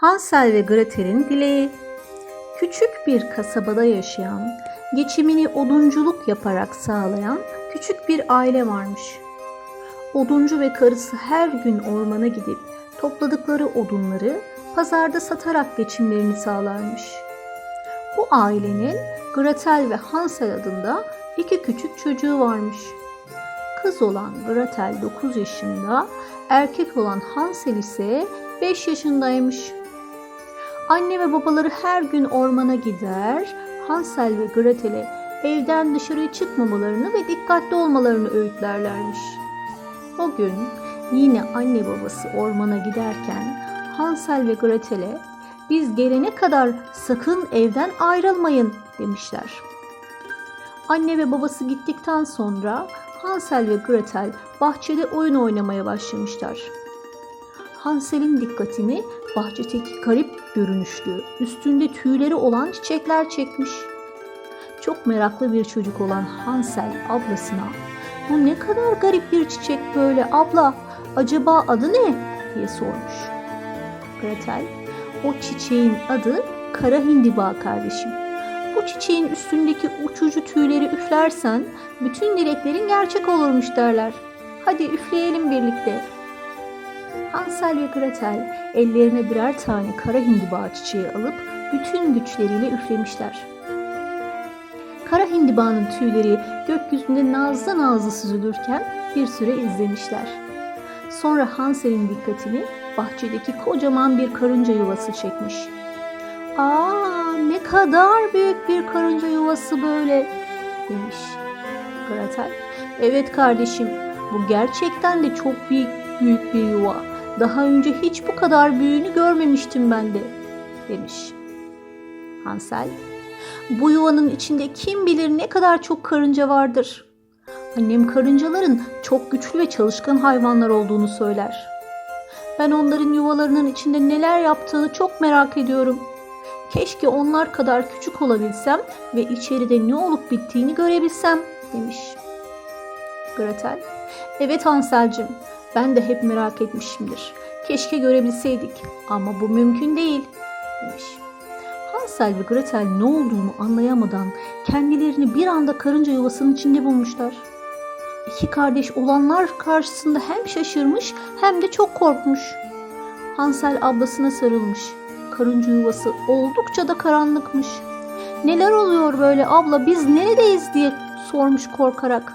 Hansel ve Gretel'in dileği. Küçük bir kasabada yaşayan, geçimini odunculuk yaparak sağlayan küçük bir aile varmış. Oduncu ve karısı her gün ormana gidip topladıkları odunları pazarda satarak geçimlerini sağlarmış. Bu ailenin Gretel ve Hansel adında iki küçük çocuğu varmış. Kız olan Gretel 9 yaşında, erkek olan Hansel ise 5 yaşındaymış. Anne ve babaları her gün ormana gider, Hansel ve Gretel'e evden dışarıya çıkmamalarını ve dikkatli olmalarını öğütlerlermiş. O gün yine anne babası ormana giderken Hansel ve Gretel'e "Biz gelene kadar sakın evden ayrılmayın" demişler. Anne ve babası gittikten sonra Hansel ve Gretel bahçede oyun oynamaya başlamışlar. Hansel'in dikkatini bahçedeki garip görünüşlü, üstünde tüyleri olan çiçekler çekmiş. Çok meraklı bir çocuk olan Hansel ablasına "Bu ne kadar garip bir çiçek böyle abla, acaba adı ne?" diye sormuş. Gretel, "O çiçeğin adı kara hindiba kardeşim. Bu çiçeğin üstündeki uçucu tüyleri üflersen bütün dileklerin gerçek olurmuş derler. Hadi üfleyelim birlikte." Hansel ve Gretel ellerine birer tane kara hindiba çiçeği alıp bütün güçleriyle üflemişler. Kara hindibanın tüyleri gökyüzünde nazlı nazlı süzülürken bir süre izlemişler. Sonra Hansel'in dikkatini bahçedeki kocaman bir karınca yuvası çekmiş. "Aa, ne kadar büyük bir karınca yuvası böyle," demiş. Gretel, "Evet kardeşim, bu gerçekten de çok büyük bir yuva. Daha önce hiç bu kadar büyüğünü görmemiştim ben de," demiş. Hansel, "Bu yuvanın içinde kim bilir ne kadar çok karınca vardır. Annem karıncaların çok güçlü ve çalışkan hayvanlar olduğunu söyler. Ben onların yuvalarının içinde neler yaptığını çok merak ediyorum. Keşke onlar kadar küçük olabilsem ve içeride ne olup bittiğini görebilsem," demiş. Gretel, "Evet Hansel'cim, ben de hep merak etmişimdir. Keşke görebilseydik ama bu mümkün değil," demiş. Hansel ve Gretel ne olduğunu anlayamadan kendilerini bir anda karınca yuvasının içinde bulmuşlar. İki kardeş olanlar karşısında hem şaşırmış hem de çok korkmuş. Hansel ablasına sarılmış. Karınca yuvası oldukça da karanlıkmış. "Neler oluyor böyle abla, biz neredeyiz?" diye sormuş korkarak.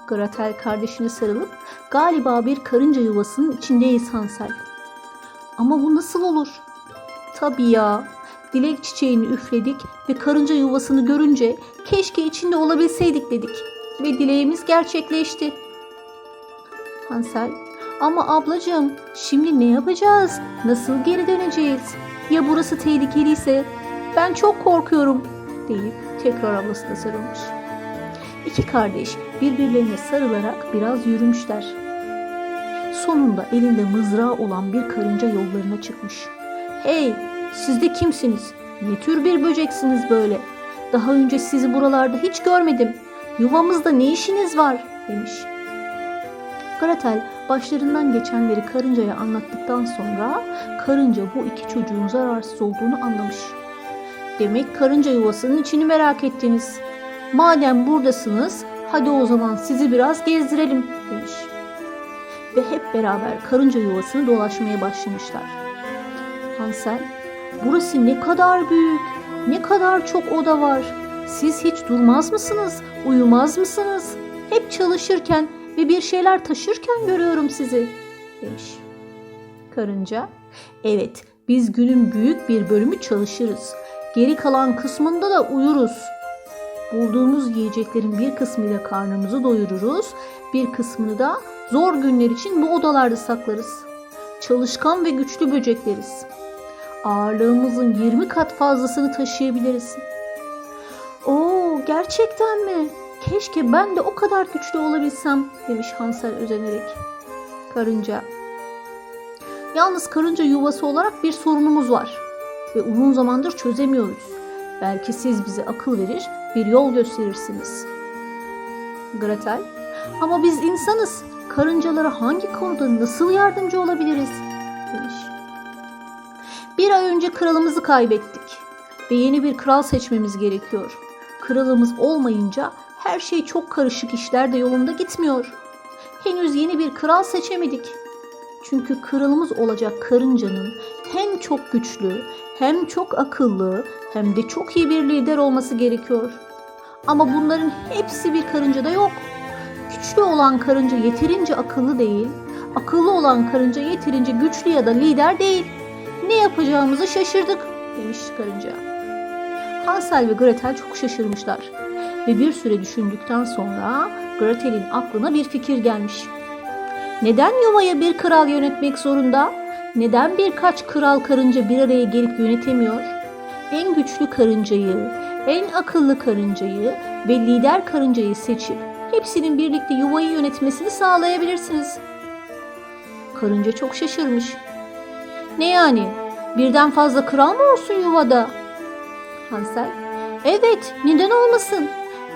Gretel kardeşine sarılıp "Galiba bir karınca yuvasının içindeyiz Hansel." "Ama bu nasıl olur?" "Tabii ya, dilek çiçeğini üfledik ve karınca yuvasını görünce keşke içinde olabilseydik dedik ve dileğimiz gerçekleşti." Hansel, "Ama ablacığım, şimdi ne yapacağız? Nasıl geri döneceğiz? Ya burası tehlikeliyse? Ben çok korkuyorum," deyip tekrar ablasına sarılmış. İki kardeş birbirlerine sarılarak biraz yürümüşler. Sonunda elinde mızrağı olan bir karınca yollarına çıkmış. "Hey, siz de kimsiniz? Ne tür bir böceksiniz böyle? Daha önce sizi buralarda hiç görmedim. Yuvamızda ne işiniz var?" demiş. Gretel başlarından geçenleri karıncaya anlattıktan sonra karınca bu iki çocuğun zararsız olduğunu anlamış. "Demek karınca yuvasının içini merak ettiniz. Madem buradasınız, hadi o zaman sizi biraz gezdirelim," demiş. Ve hep beraber karınca yuvasını dolaşmaya başlamışlar. Hansel, "Burası ne kadar büyük, ne kadar çok oda var. Siz hiç durmaz mısınız, uyumaz mısınız? Hep çalışırken ve bir şeyler taşırken görüyorum sizi," demiş. Karınca, "Evet, biz günün büyük bir bölümü çalışırız. Geri kalan kısmında da uyuruz. Bulduğumuz yiyeceklerin bir kısmıyla karnımızı doyururuz, bir kısmını da zor günler için bu odalarda saklarız. Çalışkan ve güçlü böcekleriz. Ağırlığımızın 20 kat fazlasını taşıyabiliriz." "Oo, gerçekten mi? Keşke ben de o kadar güçlü olabilsem," demiş Hansel özenerek. Karınca, "Yalnız karınca yuvası olarak bir sorunumuz var ve uzun zamandır çözemiyoruz. Belki siz bize akıl verir, bir yol gösterirsiniz." Gretel, "Ama biz insanız. Karıncalara hangi konuda nasıl yardımcı olabiliriz?" demiş. Bir ay önce kralımızı kaybettik ve yeni bir kral seçmemiz gerekiyor. Kralımız olmayınca her şey çok karışık, işler de yolunda gitmiyor. Henüz yeni bir kral seçemedik. Çünkü kralımız olacak karıncanın hem çok güçlü, hem çok akıllı, hem de çok iyi bir lider olması gerekiyor. Ama bunların hepsi bir karıncada yok. Güçlü olan karınca yeterince akıllı değil, akıllı olan karınca yeterince güçlü ya da lider değil. Ne yapacağımızı şaşırdık demiş karınca. Hansel ve Gretel çok şaşırmışlar ve bir süre düşündükten sonra Gretel'in aklına bir fikir gelmiş. Neden yuvaya bir kral yönetmek zorunda? Neden birkaç kral karınca bir araya gelip yönetemiyor? En güçlü karıncayı, en akıllı karıncayı ve lider karıncayı seçip hepsinin birlikte yuvayı yönetmesini sağlayabilirsiniz. Karınca çok şaşırmış. Ne yani? Birden fazla kral mı olsun yuvada? Hansel, evet, neden olmasın?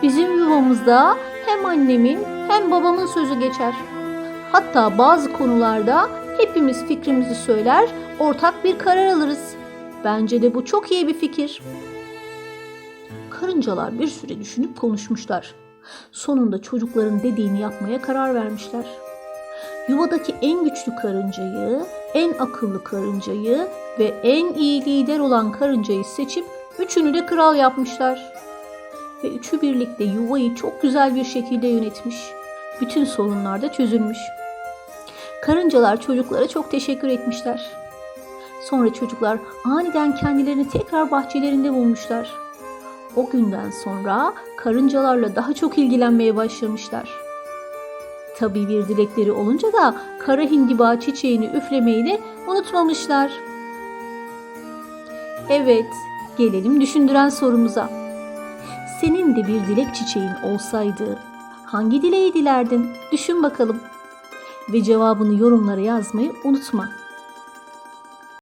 Bizim yuvamızda hem annemin hem babamın sözü geçer. Hatta bazı konularda hepimiz fikrimizi söyler, ortak bir karar alırız. Bence de bu çok iyi bir fikir. Karıncalar bir süre düşünüp konuşmuşlar. Sonunda çocukların dediğini yapmaya karar vermişler. Yuvadaki en güçlü karıncayı, en akıllı karıncayı ve en iyi lider olan karıncayı seçip üçünü de kral yapmışlar. Ve üçü birlikte yuvayı çok güzel bir şekilde yönetmiş. Bütün sorunlar da çözülmüş. Karıncalar çocuklara çok teşekkür etmişler. Sonra çocuklar aniden kendilerini tekrar bahçelerinde bulmuşlar. O günden sonra karıncalarla daha çok ilgilenmeye başlamışlar. Tabii bir dilekleri olunca da kara hindiba çiçeğini üflemeyi de unutmamışlar. Evet, gelelim düşündüren sorumuza. Senin de bir dilek çiçeğin olsaydı hangi dileği dilerdin? Düşün bakalım. Ve cevabını yorumlara yazmayı unutma.